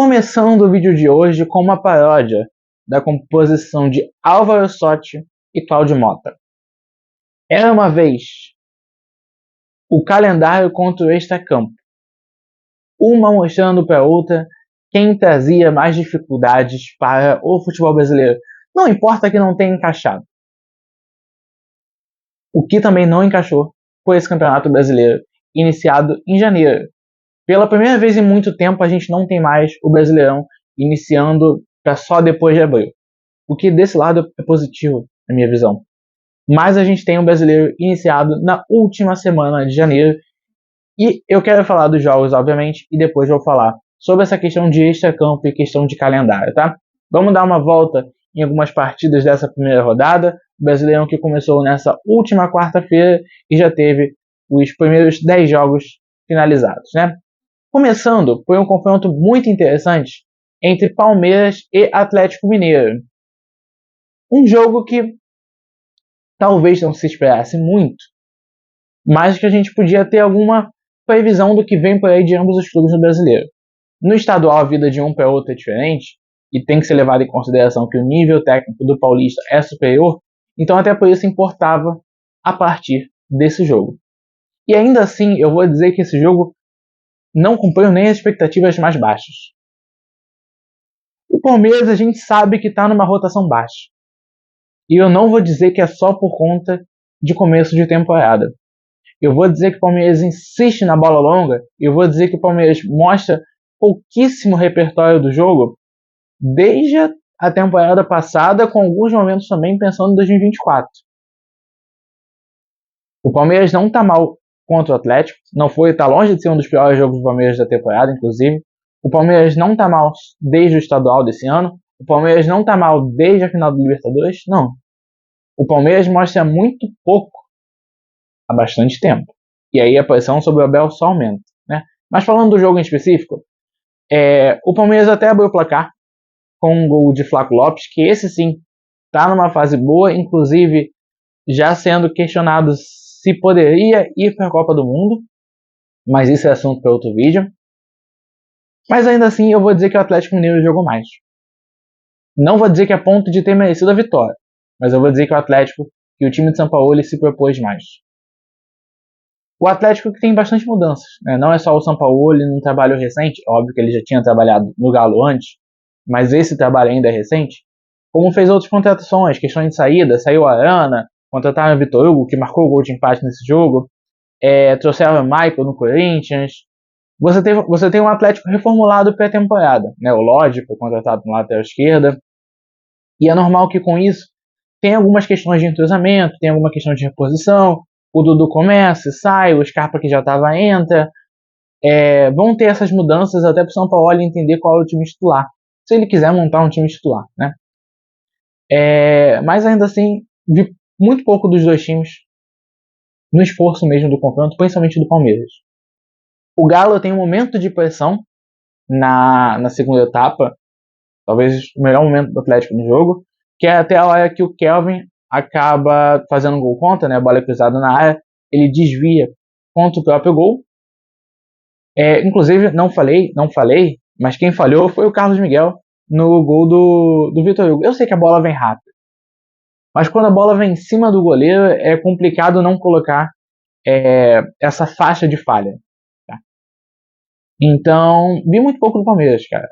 Começando o vídeo de hoje com uma paródia da composição de Álvaro Sotti e Cláudio Mota. Era uma vez o calendário contra o extracampo, uma mostrando para a outra quem trazia mais dificuldades para o futebol brasileiro. Não importa que não tenha encaixado. O que também não encaixou foi esse campeonato brasileiro, iniciado em janeiro. Pela primeira vez em muito tempo, a gente não tem mais o Brasileirão iniciando para só depois de abril. O que desse lado é positivo, na minha visão. Mas a gente tem o Brasileiro iniciado na última semana de janeiro. E eu quero falar dos jogos, obviamente, e depois vou falar sobre essa questão de extracampo e questão de calendário, tá? Vamos dar uma volta em algumas partidas dessa primeira rodada. O Brasileirão que começou nessa última quarta-feira e já teve os primeiros 10 jogos finalizados, né? Começando, foi um confronto muito interessante entre Palmeiras e Atlético Mineiro. Um jogo que talvez não se esperasse muito, mas que a gente podia ter alguma previsão do que vem por aí de ambos os clubes no brasileiro. No estadual, a vida de um para outro é diferente, e tem que ser levado em consideração que o nível técnico do Paulista é superior, então até por isso importava a partir desse jogo. E ainda assim, eu vou dizer que esse jogo não cumpriu nem as expectativas mais baixas. O Palmeiras a gente sabe que está numa rotação baixa. E eu não vou dizer que é só por conta de começo de temporada. Eu vou dizer que o Palmeiras insiste na bola longa. Eu vou dizer que o Palmeiras mostra pouquíssimo repertório do jogo desde a temporada passada, com alguns momentos também pensando em 2024. O Palmeiras não está mal contra o Atlético, está longe de ser um dos piores jogos do Palmeiras da temporada, inclusive. O Palmeiras não está mal desde o estadual desse ano. O Palmeiras não está mal desde a final do Libertadores, não. O Palmeiras mostra muito pouco há bastante tempo. E aí a pressão sobre o Abel só aumenta, né? Mas falando do jogo em específico, o Palmeiras até abriu o placar com um gol de Flaco Lopes, que esse sim está numa fase boa, inclusive já sendo questionado se poderia ir para a Copa do Mundo, mas isso é assunto para outro vídeo. Mas ainda assim eu vou dizer que o Atlético Mineiro jogou mais. Não vou dizer que é a ponto de ter merecido a vitória, mas eu vou dizer que o Atlético e o time de São Paulo se propôs mais. O Atlético que tem bastante mudanças, né? Não é só o São Paulo num trabalho recente, óbvio que ele já tinha trabalhado no Galo antes, mas esse trabalho ainda é recente, como fez outras contratações, questões de saída, saiu a Arana, contrataram o Vitor Hugo, que marcou o gol de empate nesse jogo, trouxeram o Michael no Corinthians. Você tem um Atlético reformulado pré-temporada, né? O Lodge foi contratado no lateral esquerda, e é normal que com isso tem algumas questões de entrosamento, tem alguma questão de reposição, o Dudu começa, sai, o Scarpa que já estava entra. Vão ter essas mudanças até para o São Paulo entender qual é o time titular, se ele quiser montar um time titular, né? Mas ainda assim, vi muito pouco dos dois times no esforço mesmo do confronto, principalmente do Palmeiras. O Galo tem um momento de pressão na segunda etapa, talvez o melhor momento do Atlético no jogo, que é até a hora que o Kelvin acaba fazendo um gol contra, né? A bola é cruzada na área, ele desvia contra o próprio gol. Inclusive, não falei, mas quem falhou foi o Carlos Miguel no gol do Vitor Hugo. Eu sei que a bola vem rápido, mas quando a bola vem em cima do goleiro, é complicado não colocar essa faixa de falha. Tá? Então, vi muito pouco do Palmeiras, cara.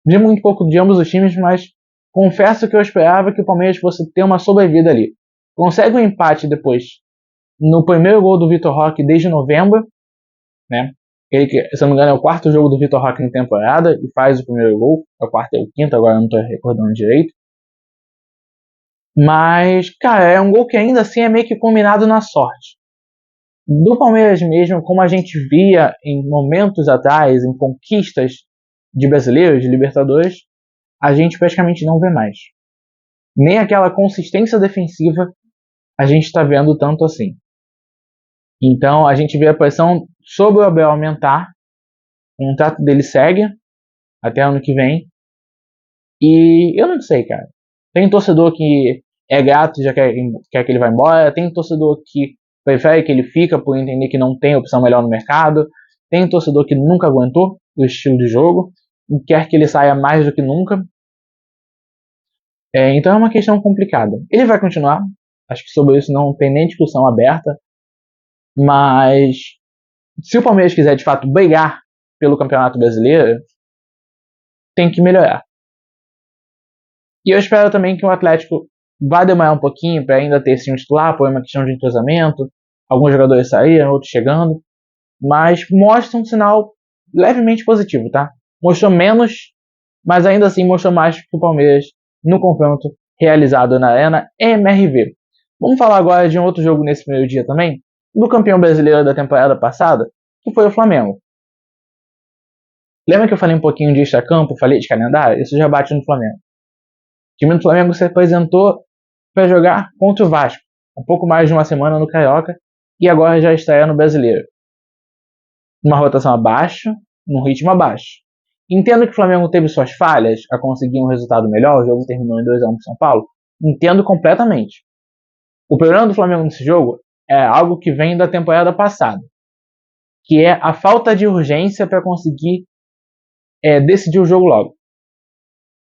Vi muito pouco de ambos os times, mas confesso que eu esperava que o Palmeiras fosse ter uma sobrevida ali. Consegue um empate depois no primeiro gol do Vitor Roque desde novembro, né? Ele, se não me engano, é o quarto jogo do Vitor Roque na temporada e faz o primeiro gol. É o quarto e o quinto, agora eu não estou recordando direito. Mas, cara, é um gol que ainda assim é meio que combinado na sorte. Do Palmeiras mesmo, como a gente via em momentos atrás, em conquistas de brasileiros, de Libertadores, a gente praticamente não vê mais. Nem aquela consistência defensiva a gente está vendo tanto assim. Então a gente vê a pressão sobre o Abel aumentar, o contrato dele segue até ano que vem, e eu não sei, cara. Tem torcedor que é grato e já quer que ele vá embora, tem torcedor que prefere que ele fica por entender que não tem opção melhor no mercado, tem torcedor que nunca aguentou o estilo de jogo, quer que ele saia mais do que nunca. Então é uma questão complicada. Ele vai continuar, acho que sobre isso não tem nem discussão aberta, mas se o Palmeiras quiser de fato brigar pelo Campeonato Brasileiro, tem que melhorar. E eu espero também que o Atlético vá demorar um pouquinho para ainda ter esse titular, por uma questão de entrosamento, alguns jogadores saíram, outros chegando, mas mostra um sinal levemente positivo, tá? Mostrou menos, mas ainda assim mostrou mais que o Palmeiras no confronto realizado na Arena MRV. Vamos falar agora de um outro jogo nesse primeiro dia também, do campeão brasileiro da temporada passada, que foi o Flamengo. Lembra que eu falei um pouquinho de extracampo, falei de calendário? Isso já bate no Flamengo. O time do Flamengo se apresentou para jogar contra o Vasco, um pouco mais de uma semana no Carioca, e agora já estreia no Brasileiro. Uma rotação abaixo, num ritmo abaixo. Entendo que o Flamengo teve suas falhas a conseguir um resultado melhor, o jogo terminou em 2-1 para São Paulo. Entendo completamente. O problema do Flamengo nesse jogo é algo que vem da temporada passada, que é a falta de urgência para conseguir decidir o jogo logo.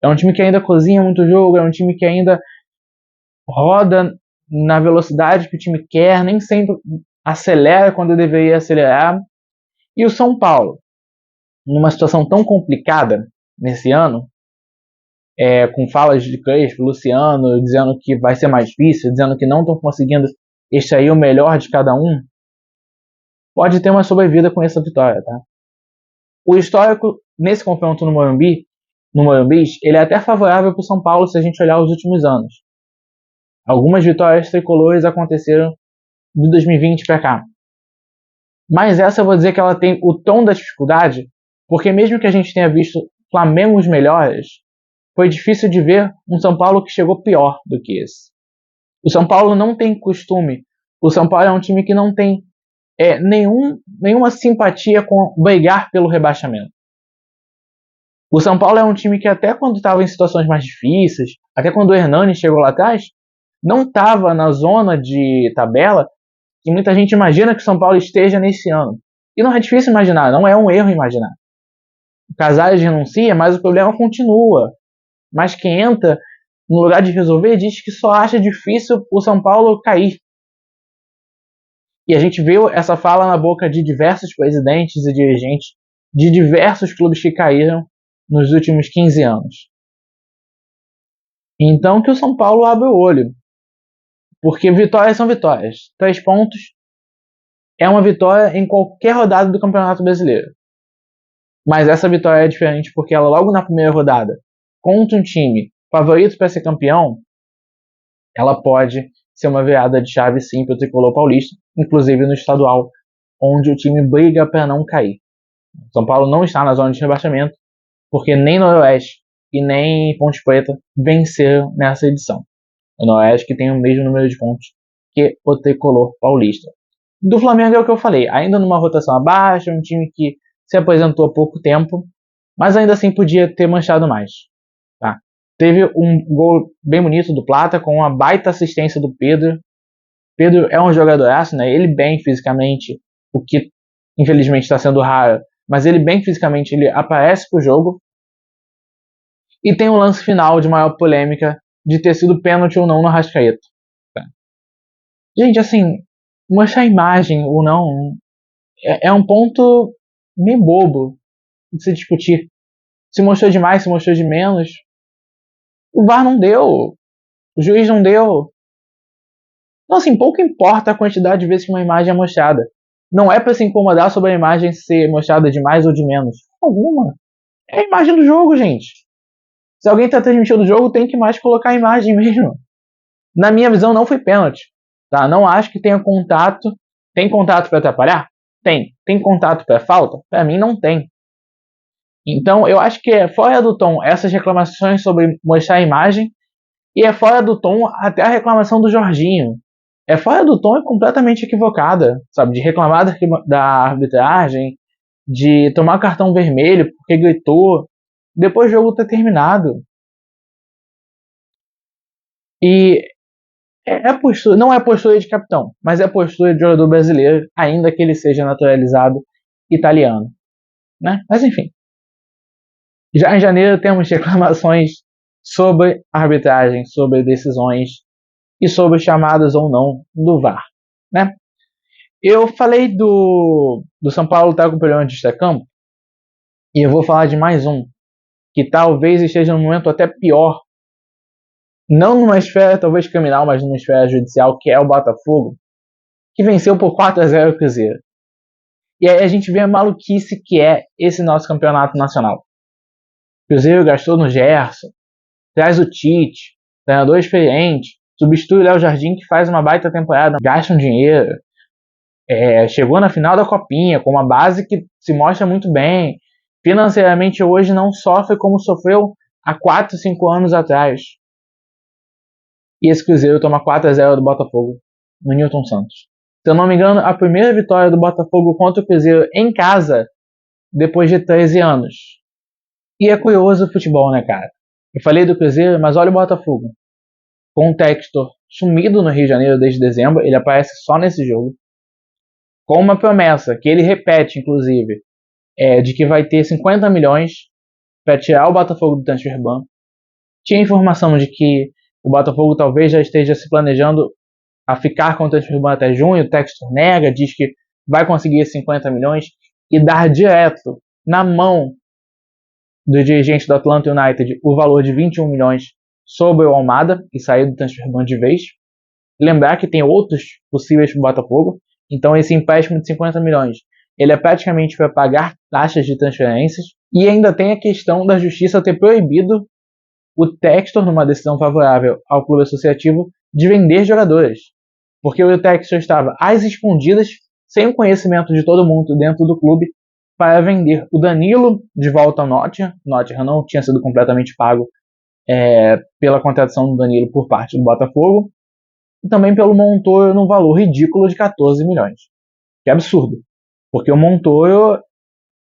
É um time que ainda cozinha muito o jogo, é um time que ainda roda na velocidade que o time quer, nem sempre acelera quando deveria acelerar. E o São Paulo, numa situação tão complicada nesse ano, com falas de Crespo, Luciano, dizendo que vai ser mais difícil, dizendo que não estão conseguindo extrair o melhor de cada um, pode ter uma sobrevida com essa vitória, tá? O histórico nesse confronto no Morumbi, ele é até favorável para o São Paulo se a gente olhar os últimos anos. Algumas vitórias tricolores aconteceram de 2020 para cá. Mas essa eu vou dizer que ela tem o tom da dificuldade, porque mesmo que a gente tenha visto Flamengos melhores, foi difícil de ver um São Paulo que chegou pior do que esse. O São Paulo não tem costume. O São Paulo é um time que não tem nenhuma simpatia com brigar pelo rebaixamento. O São Paulo é um time que até quando estava em situações mais difíceis, até quando o Hernani chegou lá atrás, não estava na zona de tabela que muita gente imagina que o São Paulo esteja nesse ano. E não é difícil imaginar, não é um erro imaginar. O Casares renuncia, mas o problema continua. Mas quem entra no lugar de resolver diz que só acha difícil o São Paulo cair. E a gente viu essa fala na boca de diversos presidentes e dirigentes de diversos clubes que caíram nos últimos 15 anos. Então que o São Paulo abra o olho. Porque vitórias são vitórias. 3 pontos é uma vitória em qualquer rodada do Campeonato Brasileiro. Mas essa vitória é diferente porque ela logo na primeira rodada, contra um time favorito para ser campeão, ela pode ser uma virada de chave sim para o tricolor paulista, inclusive no estadual, onde o time briga para não cair. São Paulo não está na zona de rebaixamento, porque nem Noroeste e nem Ponte Preta venceram nessa edição. O Noroeste que tem o mesmo número de pontos que o tricolor paulista. Do Flamengo é o que eu falei, ainda numa rotação abaixo, um time que se apresentou há pouco tempo, mas ainda assim podia ter manchado mais. Tá? Teve um gol bem bonito do Plata, com uma baita assistência do Pedro. Pedro é um jogadoraço, né? Ele bem fisicamente, o que infelizmente está sendo raro, mas ele bem fisicamente, ele aparece pro jogo. E tem um lance final de maior polêmica de ter sido pênalti ou não no Arrascaeta. Tá? Gente, assim, manchar a imagem ou não é um ponto meio bobo de se discutir. Se mostrou demais, se mostrou de menos. O VAR não deu. O juiz não deu. Então, assim, pouco importa a quantidade de vezes que uma imagem é mostrada. Não é para se incomodar sobre a imagem ser mostrada de mais ou de menos. Alguma. É a imagem do jogo, gente. Se alguém está transmitindo o jogo, tem que mais colocar a imagem mesmo. Na minha visão, não foi pênalti. Tá? Não acho que tenha contato. Tem contato para atrapalhar? Tem. Tem contato para falta? Para mim, não tem. Então, eu acho que é fora do tom essas reclamações sobre mostrar a imagem, e é fora do tom até a reclamação do Jorginho. É fora do tom e completamente equivocada, sabe? De reclamar da arbitragem, de tomar cartão vermelho porque gritou, depois do jogo ter terminado. E postura, não é postura de capitão, mas é postura de jogador brasileiro, ainda que ele seja naturalizado italiano. Né? Mas enfim. Já em janeiro temos reclamações sobre arbitragem, sobre decisões e sobre chamadas ou não do VAR, né? Eu falei do São Paulo estar com problema de extracampo, e eu vou falar de mais um, que talvez esteja num momento até pior, não numa esfera talvez criminal, mas numa esfera judicial, que é o Botafogo, que venceu por 4-0 o Cruzeiro. E aí a gente vê a maluquice que é esse nosso campeonato nacional. O Cruzeiro gastou no Gerson, traz o Tite, treinador experiente, substitui o Léo Jardim, que faz uma baita temporada, gasta um dinheiro, chegou na final da Copinha, com uma base que se mostra muito bem, financeiramente hoje não sofre como sofreu há 4, 5 anos atrás. E esse Cruzeiro toma 4-0 do Botafogo no Newton Santos. Se eu não me engano, a primeira vitória do Botafogo contra o Cruzeiro em casa depois de 13 anos. E é curioso o futebol, né, cara? Eu falei do Cruzeiro, mas olha o Botafogo. Com o Textor sumido no Rio de Janeiro desde dezembro, ele aparece só nesse jogo. Com uma promessa, que ele repete, inclusive, de que vai ter 50 milhões para tirar o Botafogo do transfer ban. Tinha informação de que o Botafogo talvez já esteja se planejando a ficar com o transfer ban até junho. O Textor nega, diz que vai conseguir esses 50 milhões e dar direto na mão do dirigente do Atlanta United o valor de 21 milhões sobre o Almada e sair do transfer ban de vez. Lembrar que tem outros possíveis para o Botafogo, então esse empréstimo de 50 milhões ele é praticamente para pagar taxas de transferências, e ainda tem a questão da justiça ter proibido o Textor, numa decisão favorável ao clube associativo, de vender jogadores, porque o Textor estava às escondidas, sem o conhecimento de todo mundo dentro do clube, para vender o Danilo de volta ao Nottingham. Nottingham não tinha sido completamente pago pela contratação do Danilo por parte do Botafogo, e também pelo Montoro no valor ridículo de 14 milhões. Que é absurdo, porque o Montoro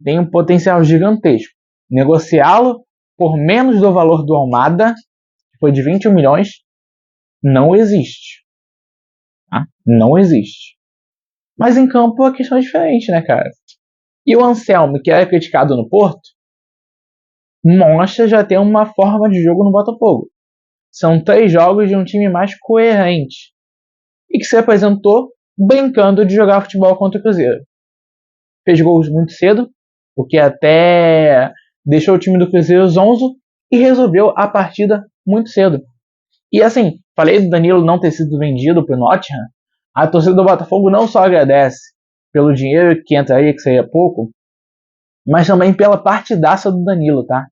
tem um potencial gigantesco. Negociá-lo por menos do valor do Almada, que foi de 21 milhões, não existe. Tá? Não existe. Mas em campo a questão é diferente, né, cara? E o Anselmo, que era criticado no Porto, mostra já ter uma forma de jogo no Botafogo. São 3 jogos de um time mais coerente e que se apresentou brincando de jogar futebol contra o Cruzeiro. Fez gols muito cedo, o que até deixou o time do Cruzeiro zonzo, e resolveu a partida muito cedo. E assim, falei do Danilo não ter sido vendido para o Nottingham, a torcida do Botafogo não só agradece pelo dinheiro que entraria, que seria pouco, mas também pela partidaça do Danilo, tá?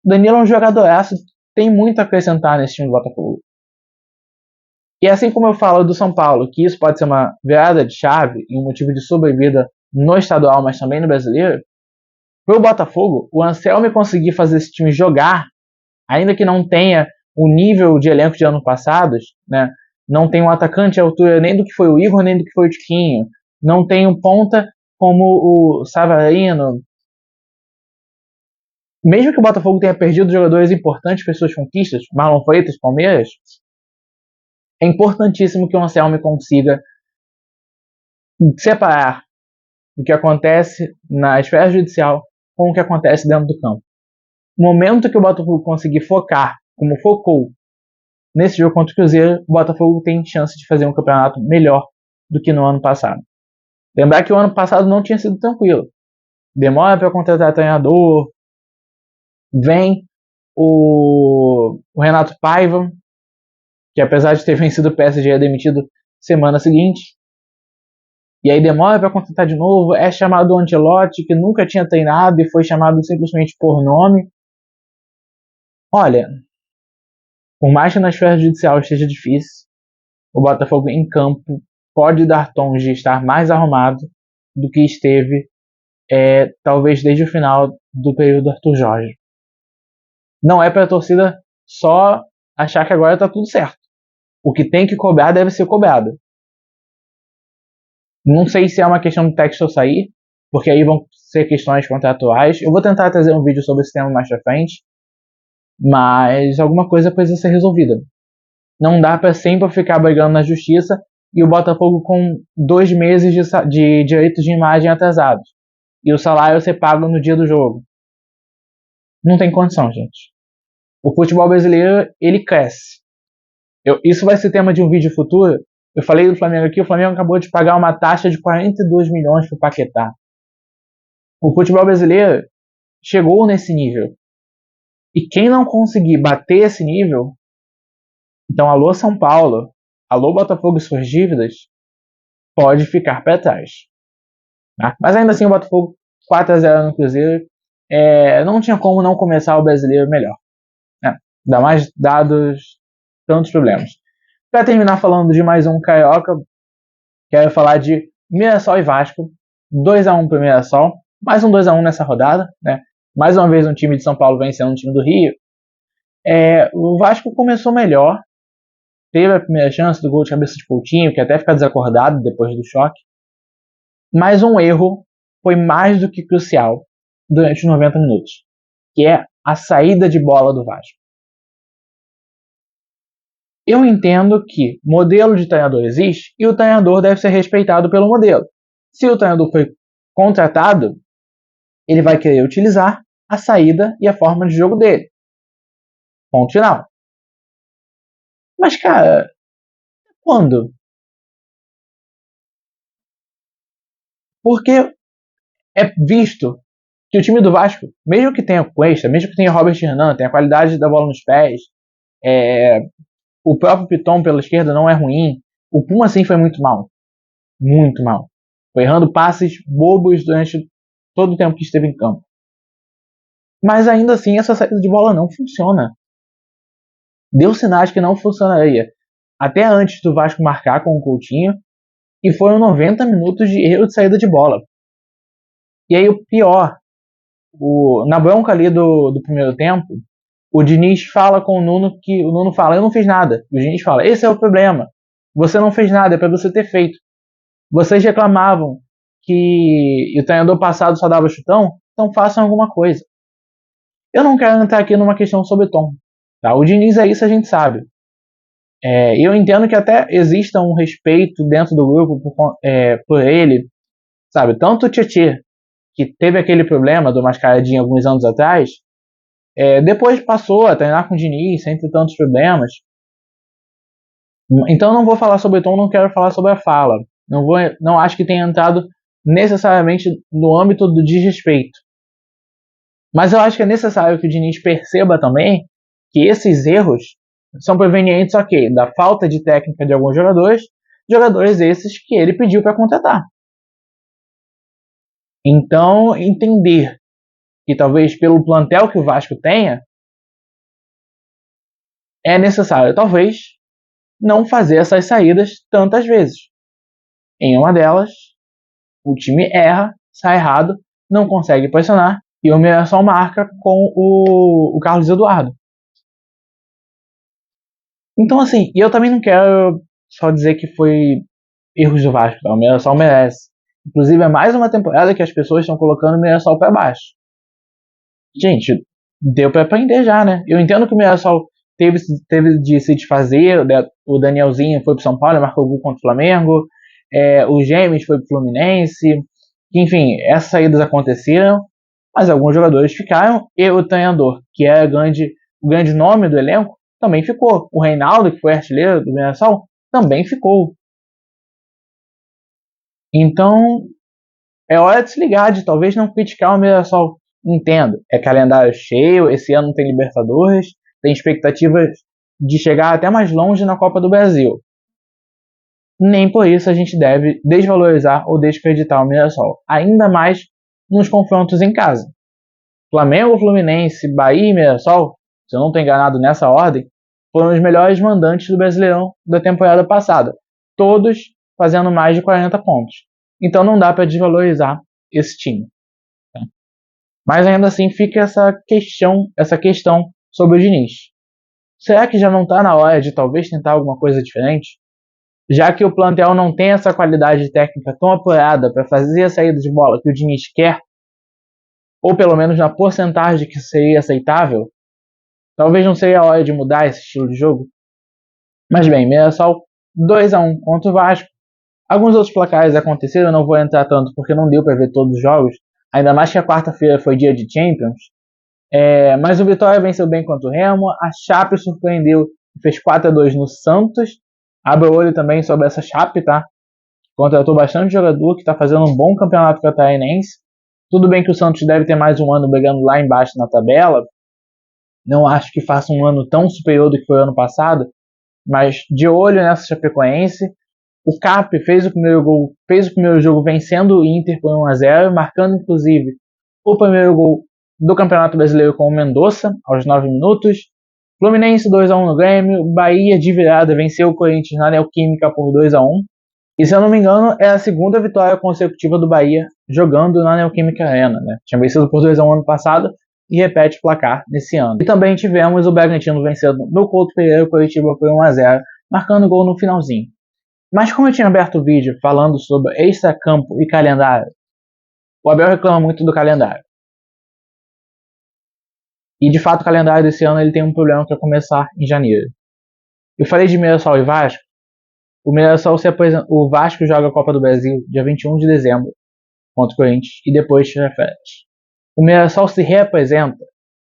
O Danilo é um jogadoraço, tem muito a acrescentar nesse time do Botafogo. E assim como eu falo do São Paulo, que isso pode ser uma virada de chave e um motivo de sobrevida no estadual, mas também no brasileiro, para o Botafogo, o Anselmo conseguir fazer esse time jogar, ainda que não tenha o nível de elenco de ano passados, né? Não tem um atacante à altura nem do que foi o Igor, nem do que foi o Tiquinho, não tem um ponta como o Savarino. Mesmo que o Botafogo tenha perdido jogadores importantes para suas conquistas, Marlon Freitas, Palmeiras, é importantíssimo que o Anselmo consiga separar o que acontece na esfera judicial com o que acontece dentro do campo. No momento que o Botafogo conseguir focar, como focou nesse jogo contra o Cruzeiro, o Botafogo tem chance de fazer um campeonato melhor do que no ano passado. Lembrar que o ano passado não tinha sido tranquilo. Demora para contratar treinador, vem o Renato Paiva, que apesar de ter vencido o PSG é demitido semana seguinte, e aí demora para contratar de novo, é chamado o Ancelotti, que nunca tinha treinado e foi chamado simplesmente por nome. Olha, por mais que na esfera judicial esteja difícil, o Botafogo em campo pode dar tons de estar mais arrumado do que esteve, talvez desde o final do período do Arthur Jorge. Não é para a torcida só achar que agora está tudo certo. O que tem que cobrar deve ser cobrado. Não sei se é uma questão do Textor sair, porque aí vão ser questões contratuais. Eu vou tentar trazer um vídeo sobre esse tema mais pra frente, mas alguma coisa precisa ser resolvida. Não dá para sempre ficar brigando na justiça e o Botafogo com 2 meses de direitos de imagem atrasados e o salário ser pago no dia do jogo. Não tem condição, gente. O futebol brasileiro, ele cresce. Isso vai ser tema de um vídeo futuro. Eu falei do Flamengo aqui, o Flamengo acabou de pagar uma taxa de 42 milhões pro Paquetá. O futebol brasileiro chegou nesse nível. E quem não conseguir bater esse nível, então alô São Paulo, alô Botafogo e suas dívidas, pode ficar para trás. Tá? Mas ainda assim o Botafogo 4-0 no Cruzeiro, não tinha como não começar o brasileiro melhor. Né? Dá mais dados, tantos problemas. Para terminar falando de mais um carioca, quero falar de Mirassol e Vasco. 2-1 para o Mirassol, mais um 2-1 nessa rodada, né? Mais uma vez um time de São Paulo vencendo um time do Rio. O Vasco começou melhor, teve a primeira chance do gol de cabeça de Coutinho, que até fica desacordado depois do choque. Mas um erro foi mais do que crucial durante os 90 minutos, que é a saída de bola do Vasco. Eu entendo que modelo de treinador existe e o treinador deve ser respeitado pelo modelo. Se o treinador foi contratado, ele vai querer utilizar a saída e a forma de jogo dele. Ponto final. Mas, cara, quando? Porque é visto que o time do Vasco, mesmo que tenha Cuesta, mesmo que tenha Robert Hernan, tenha a qualidade da bola nos pés, o próprio Piton pela esquerda não é ruim, o Puma sim foi muito mal. Muito mal. Foi errando passes bobos durante todo o tempo que esteve em campo. Mas ainda assim essa saída de bola não funciona. Deu sinais que não funcionaria. Até antes do Vasco marcar com o Coutinho, e foram 90 minutos de erro de saída de bola. E aí o pior, na bronca ali do primeiro tempo, o Diniz fala com o Nuno, que o Nuno fala, eu não fiz nada. O Diniz fala, esse é o problema. Você não fez nada, é para você ter feito. Vocês reclamavam que o treinador passado só dava chutão, então façam alguma coisa. Eu não quero entrar aqui numa questão sobre tom. Tá? O Diniz é isso, a gente sabe. Eu entendo que até exista um respeito dentro do grupo por ele, sabe? Tanto o Tietê, que teve aquele problema do mascaradinho alguns anos atrás, depois passou a treinar com o Diniz, sem ter tantos problemas. Então não vou falar sobre o tom, não quero falar sobre a fala. Não acho que tenha entrado necessariamente no âmbito do desrespeito. Mas eu acho que é necessário que o Diniz perceba também que esses erros são provenientes da falta de técnica de alguns jogadores esses que ele pediu para contratar. Então, entender que talvez pelo plantel que o Vasco tenha, é necessário talvez não fazer essas saídas tantas vezes. Em uma delas, o time erra, sai errado, não consegue pressionar e o Mirassol marca com o Carlos Eduardo. Então, assim, e eu também não quero só dizer que foi erros do Vasco, tá? O Mirassol merece. Inclusive, é mais uma temporada que as pessoas estão colocando o Mirassol para baixo. Gente, deu para aprender já, né? Eu entendo que o Mirassol teve de se desfazer, o Danielzinho foi pro São Paulo, marcou gol contra o Flamengo, o Gêmeos foi pro Fluminense, enfim, essas saídas aconteceram, mas alguns jogadores ficaram, e o treinador, que é o grande nome do elenco, também ficou. O Reinaldo, que foi artilheiro do Mirassol, também ficou. Então, é hora de se ligar, de talvez não criticar o Mirassol. Entendo, é calendário cheio, esse ano tem Libertadores, tem expectativas de chegar até mais longe na Copa do Brasil. Nem por isso a gente deve desvalorizar ou descreditar o Mirassol, ainda mais nos confrontos em casa. Flamengo, Fluminense, Bahia e Mirassol, se eu não estou enganado nessa ordem, foram os melhores mandantes do Brasileirão da temporada passada, todos fazendo mais de 40 pontos. Então não dá para desvalorizar esse time. Tá? Mas ainda assim fica essa questão sobre o Diniz. Será que já não está na hora de talvez tentar alguma coisa diferente? Já que o plantel não tem essa qualidade técnica tão apurada para fazer a saída de bola que o Diniz quer, ou pelo menos na porcentagem que seria aceitável, talvez não seria a hora de mudar esse estilo de jogo. Mas bem, Mirassol 2-1 contra o Vasco. Alguns outros placares aconteceram, eu não vou entrar tanto porque não deu para ver todos os jogos, ainda mais que a quarta-feira foi dia de Champions. Mas o Vitória venceu bem contra o Remo. A Chape surpreendeu e fez 4-2 no Santos. Abre o olho também sobre essa Chape, tá? Contratou bastante jogador que está fazendo um bom campeonato catarinense. Tudo bem que o Santos deve ter mais um ano brigando lá embaixo na tabela. Não acho que faça um ano tão superior do que foi o ano passado. Mas de olho nessa Chapecoense. O Cap fez o primeiro jogo vencendo o Inter por 1-0, marcando inclusive o primeiro gol do Campeonato Brasileiro com o Mendonça, aos 9 minutos. Fluminense 2-1 no Grêmio. Bahia de virada venceu o Corinthians na Neoquímica por 2-1. E se eu não me engano, é a segunda vitória consecutiva do Bahia jogando na Neoquímica Arena, né? Tinha vencido por 2-1 ano passado e repete o placar nesse ano. E também tivemos o Bragantino vencendo no Couto Pereira o Curitiba por 1-0, marcando gol no finalzinho. Mas como eu tinha aberto o vídeo falando sobre extracampo e calendário, o Abel reclama muito do calendário. E de fato o calendário desse ano ele tem um problema que é começar em janeiro. Eu falei de Mirassol e Vasco. O Vasco joga a Copa do Brasil dia 21 de dezembro contra o Corinthians e depois tira férias. O Mirassol se reapresenta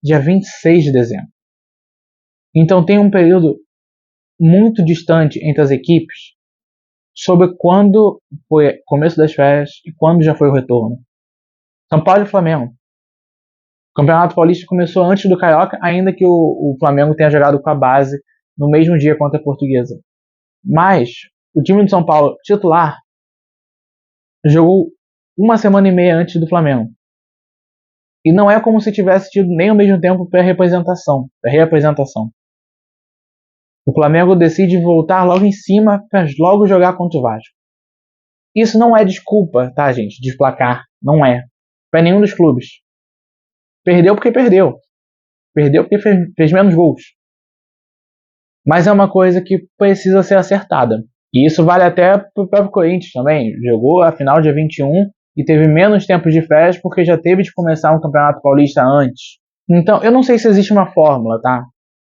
dia 26 de dezembro. Então tem um período muito distante entre as equipes sobre quando foi o começo das férias e quando já foi o retorno. São Paulo e Flamengo. O Campeonato Paulista começou antes do Carioca, ainda que o Flamengo tenha jogado com a base no mesmo dia contra a Portuguesa. Mas o time de São Paulo titular jogou uma semana e meia antes do Flamengo. E não é como se tivesse tido nem ao mesmo tempo pré-representação. O Flamengo decide voltar logo em cima para logo jogar contra o Vasco. Isso não é desculpa, tá, gente, de placar. Não é. Para nenhum dos clubes. Perdeu porque perdeu. Perdeu porque fez menos gols. Mas é uma coisa que precisa ser acertada. E isso vale até para o próprio Corinthians também. Jogou a final dia 21 e teve menos tempo de férias porque já teve de começar um Campeonato Paulista antes. Então, eu não sei se existe uma fórmula, tá?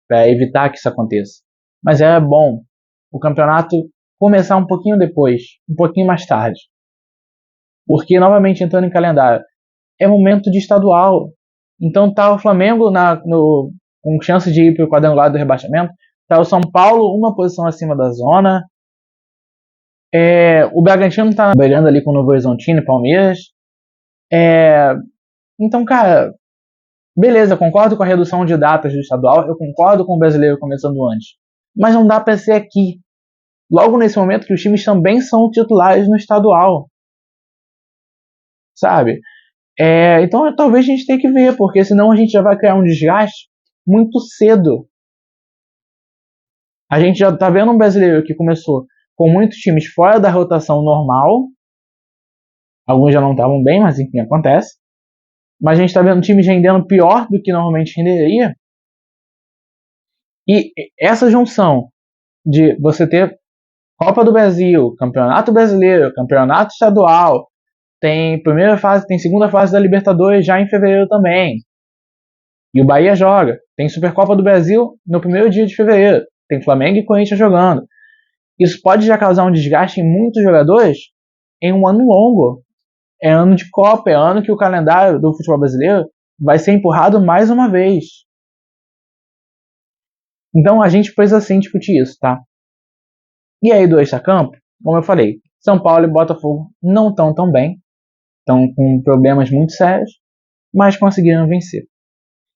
Para evitar que isso aconteça. Mas é bom o campeonato começar um pouquinho depois, um pouquinho mais tarde. Porque, novamente, entrando em calendário, é momento de estadual. Então tá o Flamengo com chance de ir para o quadrangular do rebaixamento. Tá o São Paulo uma posição acima da zona. O Bragantino tá brigando ali com o Novo Horizontino e Palmeiras. Então, cara, beleza, concordo com a redução de datas do estadual. Eu concordo com o brasileiro começando antes. Mas não dá para ser aqui. Logo nesse momento que os times também são titulares no estadual. Sabe? Então talvez a gente tenha que ver, porque senão a gente já vai criar um desgaste muito cedo. A gente já tá vendo um brasileiro que começou com muitos times fora da rotação normal. Alguns já não estavam bem, mas enfim, acontece. Mas a gente tá vendo times rendendo pior do que normalmente renderia. E essa junção de você ter Copa do Brasil, Campeonato Brasileiro, Campeonato Estadual, tem primeira fase, tem segunda fase da Libertadores já em fevereiro também. E o Bahia joga. Tem Supercopa do Brasil no primeiro dia de fevereiro. Tem Flamengo e Corinthians jogando. Isso pode já causar um desgaste em muitos jogadores em um ano longo. É ano de Copa, é ano que o calendário do futebol brasileiro vai ser empurrado mais uma vez. Então a gente precisa sim discutir isso, tá? E aí do extracampo, como eu falei, São Paulo e Botafogo não estão tão bem. Estão com problemas muito sérios, mas conseguiram vencer.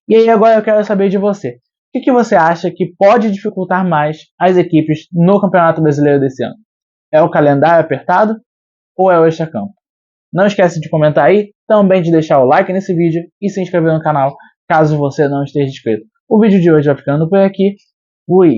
E aí agora eu quero saber de você. O que você acha que pode dificultar mais as equipes no Campeonato Brasileiro desse ano? É o calendário apertado ou é o extracampo? Não esquece de comentar aí, também de deixar o like nesse vídeo e se inscrever no canal caso você não esteja inscrito. O vídeo de hoje vai ficando por aqui. Fui!